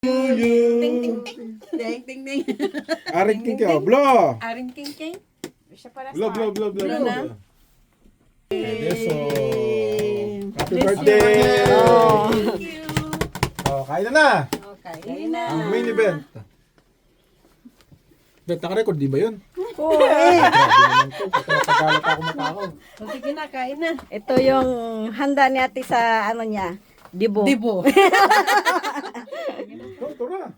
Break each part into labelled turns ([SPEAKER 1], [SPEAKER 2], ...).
[SPEAKER 1] Ting ting ting. Ting ting ting.
[SPEAKER 2] Aring king ka, blow.
[SPEAKER 1] Aring king king. Siya para
[SPEAKER 2] Blow, blow, blow, blow.
[SPEAKER 1] Blow na.
[SPEAKER 2] Eso. Happy
[SPEAKER 1] Bless
[SPEAKER 2] birthday.
[SPEAKER 1] you.
[SPEAKER 2] Oh.
[SPEAKER 1] Thank you.
[SPEAKER 2] Oh, kain na na.
[SPEAKER 1] Okay na.
[SPEAKER 2] Ang main event. Benta ka record, di ba yun?
[SPEAKER 1] Oo eh.
[SPEAKER 2] Grabe naman to. Pagkalat ako matakaw.
[SPEAKER 1] Sige na, kain na.
[SPEAKER 3] Ito yung handa ni ate sa ano niya, dibo.
[SPEAKER 1] Dibo.
[SPEAKER 2] Ito na.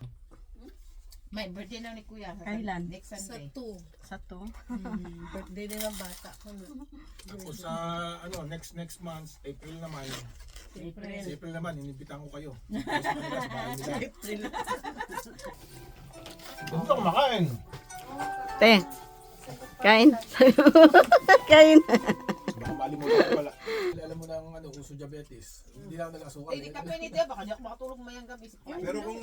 [SPEAKER 4] May birthday na ni Kuya.
[SPEAKER 1] Kailan?
[SPEAKER 4] Next Sunday.
[SPEAKER 1] Sa to. Birthday din ng bata ko.
[SPEAKER 2] Tapos sa next month, April naman. Sa April naman, inibitan ko kayo.
[SPEAKER 1] April.
[SPEAKER 2] Gusto ko kumakain.
[SPEAKER 3] Te, kain. Kain.
[SPEAKER 2] Baka malimutan ko pala. Alam mo na ang uso diabetes. Hindi lang nag-asukal.
[SPEAKER 4] Hindi ka pwede baka di ako makatulog mayang gabi.
[SPEAKER 2] Pero kung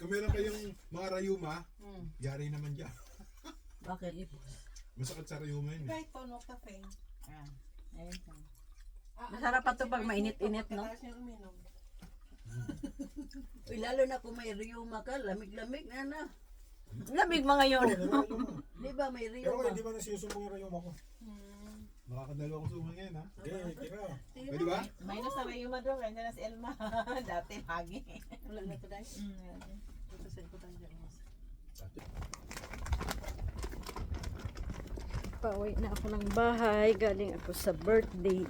[SPEAKER 2] meron kayong mga rayuma, yari naman dyan.
[SPEAKER 1] Bakit?
[SPEAKER 2] Masakit sa rayuma yun.
[SPEAKER 1] Kahit tono cafe.
[SPEAKER 3] Masarap pa to pag mainit-init, no?
[SPEAKER 1] Uy, lalo na kung may rheuma ka, lamig-lamig na na.
[SPEAKER 3] Lamig mga yun.
[SPEAKER 1] Di ba may
[SPEAKER 2] Pero
[SPEAKER 1] rheuma?
[SPEAKER 2] hindi ba nasinusumbong yung rayuma ko? Nakakadalawa ko sumbong ngayon ha. Okay, tira. Pwede ba?
[SPEAKER 4] May nasa Rayuma doon. Kaya na si Elma. Dati lagi.
[SPEAKER 1] Wala na ito dahil. Ito sa ikutan dyan.
[SPEAKER 3] Pauwi na ako ng bahay. Galing ako sa birthday.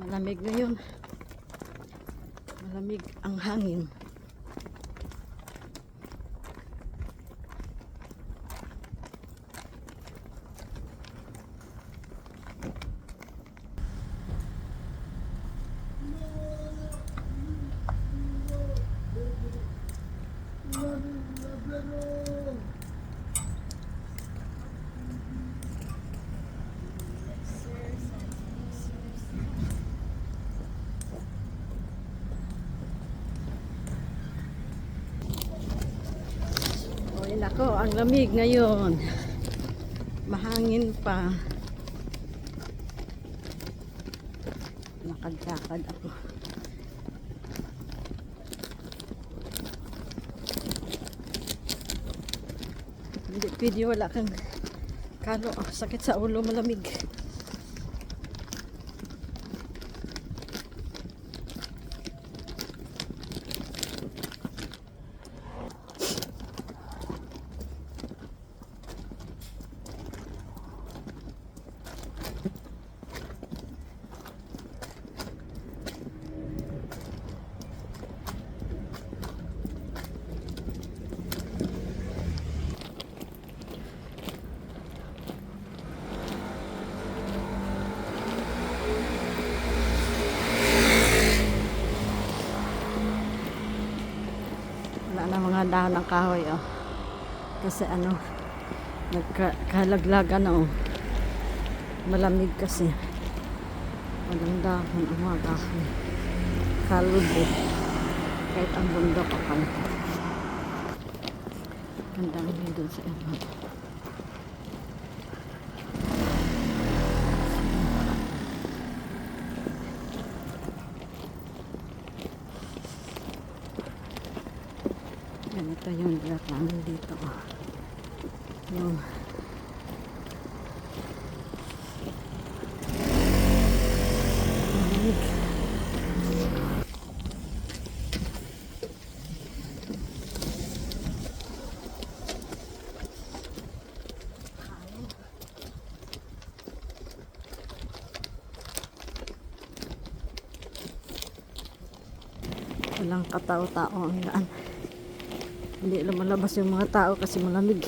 [SPEAKER 3] Malamig ngayon. Malamig ang hangin. Ay nako, ang lamig ngayon. Mahangin pa. Lakad-lakad ako. Hindi pwede wala kang kalo. Sakit sa ulo, malamig. Wala na mga dahon ng kahoy, oh. Kasi ano, nagkalaglagan, oh. Malamig kasi. Walang dahon ang mga kahoy. Kalbo. Kahit ang bundok o kalbo. Ganda rin doon sa iba. Ganito yung larangan dito. Yung malamig. Walang katao-tao ang daan. Hindi lumalabas yung mga tao kasi malamig.